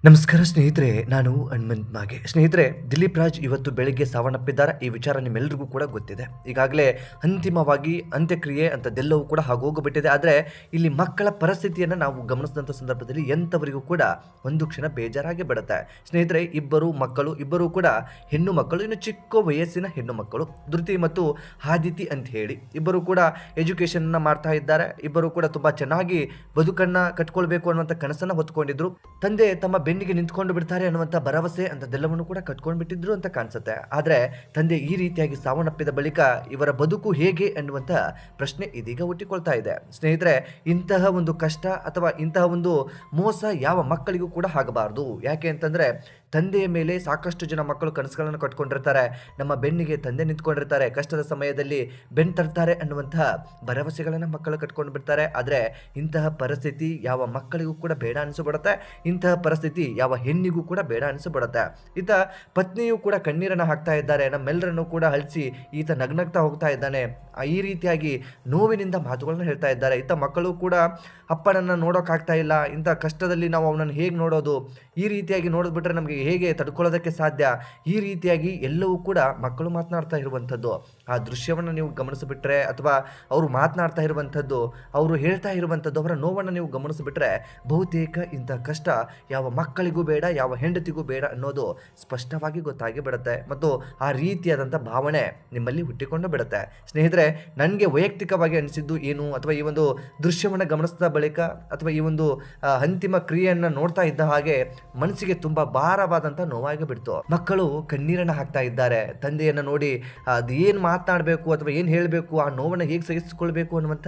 ನಮಸ್ಕಾರ ಸ್ನೇಹಿತರೆ, ನಾನು ಹನುಮಂತ್ ಮಾಗೆ. ಸ್ನೇಹಿತರೆ, ದಿಲೀಪ್ ರಾಜ್ ಇವತ್ತು ಬೆಳಿಗ್ಗೆ ಸಾವನ್ನಪ್ಪಿದ್ದಾರೆ. ಈ ವಿಚಾರ ನಿಮ್ಮೆಲ್ಲರಿಗೂ ಕೂಡ ಗೊತ್ತಿದೆ. ಈಗಾಗಲೇ ಅಂತಿಮವಾಗಿ ಅಂತ್ಯಕ್ರಿಯೆ ಅಂತದೆಲ್ಲವೂ ಕೂಡ ಆಗೋಗ್ಬಿಟ್ಟಿದೆ. ಆದರೆ ಇಲ್ಲಿ ಮಕ್ಕಳ ಪರಿಸ್ಥಿತಿಯನ್ನು ನಾವು ಗಮನಿಸಿದಂಥ ಸಂದರ್ಭದಲ್ಲಿ ಎಂಥವರಿಗೂ ಕೂಡ ಒಂದು ಕ್ಷಣ ಬೇಜಾರಾಗಿ ಬಿಡುತ್ತೆ. ಸ್ನೇಹಿತರೆ, ಇಬ್ಬರು ಕೂಡ ಹೆಣ್ಣು ಮಕ್ಕಳು, ಇನ್ನು ಚಿಕ್ಕ ವಯಸ್ಸಿನ ಹೆಣ್ಣು ಮಕ್ಕಳು, ಧೃತಿ ಮತ್ತು ಆದಿತಿ ಅಂತ ಹೇಳಿ ಇಬ್ಬರು ಕೂಡ ಎಜುಕೇಷನ್ನ ಮಾಡ್ತಾ ಇದ್ದಾರೆ. ಇಬ್ಬರು ಕೂಡ ತುಂಬ ಚೆನ್ನಾಗಿ ಬದುಕನ್ನು ಕಟ್ಕೊಳ್ಬೇಕು ಅನ್ನುವಂಥ ಕನಸನ್ನು ಹೊತ್ಕೊಂಡಿದ್ರು. ತಂದೆ ತಮ್ಮ ಬೆನ್ನಿಗೆ ನಿಂತ್ಕೊಂಡು ಬಿಡ್ತಾರೆ ಅನ್ನುವಂಥ ಭರವಸೆ ಅಂತದೆಲ್ಲವನ್ನು ಕೂಡ ಕಟ್ಕೊಂಡು ಬಿಟ್ಟಿದ್ರು ಅಂತ ಕಾಣಿಸುತ್ತೆ. ಆದರೆ ತಂದೆ ಈ ರೀತಿಯಾಗಿ ಸಾವನ್ನಪ್ಪಿದ ಬಳಿಕ ಇವರ ಬದುಕು ಹೇಗೆ ಅನ್ನುವಂಥ ಪ್ರಶ್ನೆ ಇದೀಗ ಹುಟ್ಟಿಕೊಳ್ತಾ ಇದೆ. ಸ್ನೇಹಿತರೆ, ಇಂತಹ ಒಂದು ಕಷ್ಟ ಅಥವಾ ಇಂತಹ ಒಂದು ಮೋಸ ಯಾವ ಮಕ್ಕಳಿಗೂ ಕೂಡ ಆಗಬಾರ್ದು. ಯಾಕೆ ಅಂತಂದರೆ, ತಂದೆಯ ಮೇಲೆ ಸಾಕಷ್ಟು ಜನ ಮಕ್ಕಳು ಕನಸುಗಳನ್ನು ಕಟ್ಕೊಂಡಿರ್ತಾರೆ. ನಮ್ಮ ಬೆನ್ನಿಗೆ ತಂದೆ ನಿಂತ್ಕೊಂಡಿರ್ತಾರೆ, ಕಷ್ಟದ ಸಮಯದಲ್ಲಿ ಬೆನ್ನು ತರ್ತಾರೆ ಅನ್ನುವಂತಹ ಭರವಸೆಗಳನ್ನು ಮಕ್ಕಳು ಕಟ್ಕೊಂಡು ಬಿಡ್ತಾರೆ. ಆದರೆ ಇಂತಹ ಪರಿಸ್ಥಿತಿ ಯಾವ ಮಕ್ಕಳಿಗೂ ಕೂಡ ಬೇಡ ಅನಿಸ್ಬಿಡುತ್ತೆ. ಇಂತಹ ಪರಿಸ್ಥಿತಿ ಯಾವ ಹೆಣ್ಣಿಗೂ ಕೂಡ ಬೇಡ ಅನಿಸ್ಬಿಡುತ್ತೆ. ಈತ ಪತ್ನಿಯು ಕೂಡ ಕಣ್ಣೀರನ್ನು ಹಾಕ್ತಾ ಇದ್ದಾರೆ. ನಮ್ಮೆಲ್ಲರನ್ನು ಕೂಡ ಅಳಿಸಿ ಈತ ನಗ್ನಗ್ತಾ ಹೋಗ್ತಾ ಇದ್ದಾನೆ. ಈ ರೀತಿಯಾಗಿ ನೋವಿನಿಂದ ಮಾತುಗಳನ್ನು ಹೇಳ್ತಾ ಇದ್ದಾರೆ. ಈತ ಮಕ್ಕಳು ಕೂಡ ಅಪ್ಪನನ್ನು ನೋಡೋಕ್ಕಾಗ್ತಾ ಇಲ್ಲ, ಇಂಥ ಕಷ್ಟದಲ್ಲಿ ನಾವು ಅವನನ್ನು ಹೇಗೆ ನೋಡೋದು, ಈ ರೀತಿಯಾಗಿ ನೋಡಿದ್ಬಿಟ್ರೆ ನಮಗೆ ಹೇಗೆ ತಡ್ಕೊಳ್ಳೋದಕ್ಕೆ ಸಾಧ್ಯ, ಈ ರೀತಿಯಾಗಿ ಎಲ್ಲವೂ ಕೂಡ ಮಕ್ಕಳು ಮಾತನಾಡ್ತಾ ಇರುವಂಥದ್ದು. ಆ ದೃಶ್ಯವನ್ನು ನೀವು ಗಮನಿಸಿಬಿಟ್ರೆ ಅಥವಾ ಅವರು ಮಾತನಾಡ್ತಾ ಇರುವಂಥದ್ದು, ಅವರು ಹೇಳ್ತಾ ಇರುವಂಥದ್ದು, ಅವರ ನೋವನ್ನು ನೀವು ಗಮನಿಸಿಬಿಟ್ರೆ ಬಹುತೇಕ ಇಂಥ ಕಷ್ಟ ಯಾವ ಮಕ್ಕಳಿಗೂ ಬೇಡ, ಯಾವ ಹೆಂಡತಿಗೂ ಬೇಡ ಅನ್ನೋದು ಸ್ಪಷ್ಟವಾಗಿ ಗೊತ್ತಾಗಿ ಬಿಡುತ್ತೆ. ಮತ್ತು ಆ ರೀತಿಯಾದಂಥ ಭಾವನೆ ನಿಮ್ಮಲ್ಲಿ ಹುಟ್ಟಿಕೊಂಡು ಬಿಡುತ್ತೆ. ಸ್ನೇಹಿತರೆ, ನನಗೆ ವೈಯಕ್ತಿಕವಾಗಿ ಅನಿಸಿದ್ದು ಏನು, ಅಥವಾ ಈ ಒಂದು ದೃಶ್ಯವನ್ನು ಗಮನಿಸಿದ ಬಳಿಕ ಅಥವಾ ಈ ಒಂದು ಅಂತಿಮ ಕ್ರಿಯೆಯನ್ನು ನೋಡ್ತಾ ಇದ್ದ ಹಾಗೆ ಮನಸ್ಸಿಗೆ ತುಂಬ ಭಾರವಾದಂಥ ನೋವಾಗಿ ಬಿಡ್ತು. ಮಕ್ಕಳು ಕಣ್ಣೀರನ್ನು ಹಾಕ್ತಾ ಇದ್ದಾರೆ. ತಂದೆಯನ್ನು ನೋಡಿ ಅದು ಏನು ಮಾತನಾಡಬೇಕು ಅಥವಾ ಏನು ಹೇಳಬೇಕು, ಆ ನೋವನ್ನು ಹೇಗೆ ಸಹಿಸಿಕೊಳ್ಬೇಕು ಅನ್ನುವಂಥ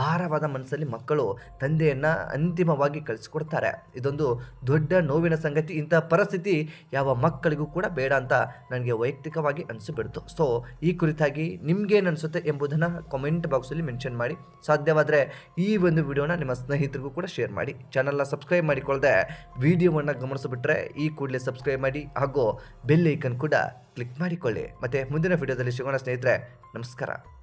ಭಾರವಾದ ಮನಸ್ಸಲ್ಲಿ ಮಕ್ಕಳು ತಂದೆಯನ್ನು ಅಂತಿಮವಾಗಿ ಕಳಿಸ್ಕೊಡ್ತಾರೆ. ಇದೊಂದು ದೊಡ್ಡ ನೋವಿನ ಸಂಗತಿ. ಇಂಥ ಪರಿಸ್ಥಿತಿ ಯಾವ ಮಕ್ಕಳಿಗೂ ಕೂಡ ಬೇಡ ಅಂತ ನನಗೆ ವೈಯಕ್ತಿಕವಾಗಿ ಅನಿಸಿಬಿಡ್ತು. ಸೊ ಈ ಕುರಿತಾಗಿ ನಿಮ್ಗೇನು ಅನಿಸುತ್ತೆ ಎಂಬುದನ್ನು ಕಾಮೆಂಟ್ ಬಾಕ್ಸಲ್ಲಿ ಮೆನ್ಷನ್ ಮಾಡಿ. ಸಾಧ್ಯವಾದರೆ ಈ ಒಂದು ವಿಡಿಯೋನ ನಿಮ್ಮ ಸ್ನೇಹಿತರಿಗೂ ಕೂಡ ಶೇರ್ ಮಾಡಿ. ಚಾನಲ್ನ ಸಬ್ಸ್ಕ್ರೈಬ್ ಮಾಡಿಕೊಳ್ಳದೆ ವಿಡಿಯೋವನ್ನು ಗಮನಿಸಿಬಿಟ್ರೆ ಈ ಕೂಡಲೇ ಸಬ್ಸ್ಕ್ರೈಬ್ ಮಾಡಿ ಹಾಗೂ ಬೆಲ್ ಐಕನ್ ಕೂಡ ಕ್ಲಿಕ್ ಮಾಡಿಕೊಳ್ಳಿ. ಮತ್ತು ಮುಂದಿನ ವಿಡಿಯೋದಲ್ಲಿ ಸಿಗೋಣ ಸ್ನೇಹಿತರೆ. ನಮಸ್ಕಾರ.